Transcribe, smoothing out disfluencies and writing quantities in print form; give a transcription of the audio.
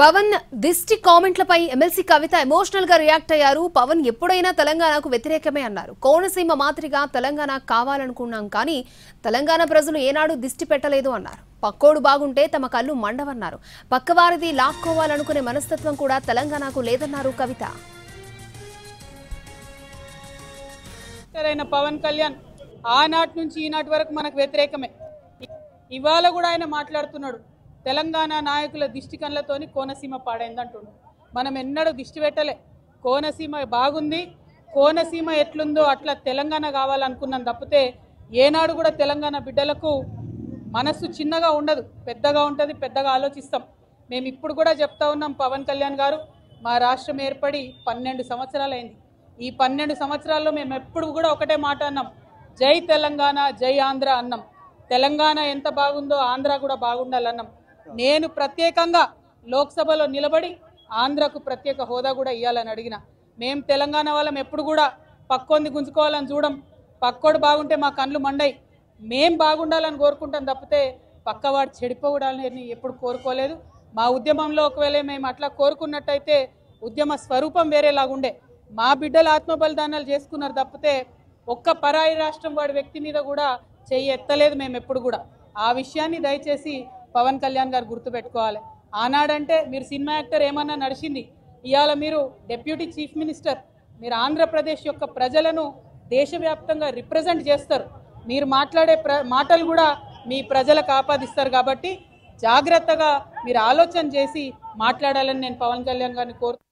పవన్ దిష్టి కామెంట్లపై ఎమ్మెల్సీ కవిత ఎమోషనల్ గా రియాక్ట్ అయ్యారు. పవన్ ఎప్పుడైనా తెలంగాణకు వ్యతిరేకమే అన్నారు. కోనసీమ మాదిరిగా తెలంగాణ కావాలనుకున్నాం కానీ తెలంగాణ ప్రజలు ఏనాడు దిష్టి పెట్టలేదు అన్నారు. పక్కోడు బాగుంటే తమ కళ్ళు మండవన్నారు. పక్కవారిది లాక్కోవాలనుకునే మనస్తత్వం కూడా తెలంగాణకు లేదన్నారు కవిత. పవన్ కళ్యాణ్ ఆనాటి నుంచి ఈనాటి వరకు మనకు వ్యతిరేకమే. ఇవాళ కూడా ఆయన మాట్లాడుతున్నాడు తెలంగాణ నాయకుల దిష్టి కళ్ళతోని కోనసీమ పాడైందంటున్నాడు. మనం ఎన్నడూ దిష్టి పెట్టలే. కోనసీమ బాగుంది, కోనసీమ ఎట్లుందో అట్లా తెలంగాణ కావాలనుకున్నాం తప్పితే ఏనాడు కూడా తెలంగాణ బిడ్డలకు మనస్సు చిన్నగా ఉండదు, పెద్దగా ఉంటుంది, పెద్దగా ఆలోచిస్తాం. మేము ఇప్పుడు కూడా చెప్తా ఉన్నాం, పవన్ కళ్యాణ్ గారు మా రాష్ట్రం ఏర్పడి 12 సంవత్సరాలైంది. ఈ 12 సంవత్సరాల్లో మేము ఎప్పుడు కూడా ఒకటే మాట అన్నాం, జై తెలంగాణ జై ఆంధ్ర అన్నాం. తెలంగాణ ఎంత బాగుందో ఆంధ్ర కూడా బాగుండాలన్నాం. నేను ప్రత్యేకంగా లోక్సభలో నిలబడి ఆంధ్రకు ప్రత్యేక హోదా కూడా ఇవ్వాలని అడిగిన. మేము తెలంగాణ వాళ్ళం ఎప్పుడు కూడా పక్కోంది గుంజుకోవాలని చూడం. పక్కోడు బాగుంటే మా కళ్ళు మండయి. మేం బాగుండాలని కోరుకుంటాం తప్పితే పక్కవాడు చెడిపోవడాలని ఎప్పుడు కోరుకోలేదు. మా ఉద్యమంలో ఒకవేళ మేము అట్లా కోరుకున్నట్టయితే ఉద్యమ స్వరూపం వేరేలాగుండే. మా బిడ్డలు ఆత్మబలిదానాలు చేసుకున్నారు తప్పితే ఒక్క పరాయి రాష్ట్రం వాడి వ్యక్తి మీద కూడా చెయ్యి ఎత్తలేదు మేము ఎప్పుడు కూడా. ఆ విషయాన్ని దయచేసి పవన్ కళ్యాణ్ గారు గుర్తుపెట్టుకోవాలి. ఆనాడంటే మీరు సినిమా యాక్టర్ ఏమన్నా నడిచింది, ఇవాళ మీరు డిప్యూటీ చీఫ్ మినిస్టర్. మీరు ఆంధ్రప్రదేశ్ యొక్క ప్రజలను దేశవ్యాప్తంగా రిప్రజెంట్ చేస్తారు. మీరు మాట్లాడే మాటలు కూడా మీ ప్రజలకు ఆపాదిస్తారు. కాబట్టి జాగ్రత్తగా మీరు ఆలోచన చేసి మాట్లాడాలని నేను పవన్ కళ్యాణ్ గారిని కోరుతున్నాను.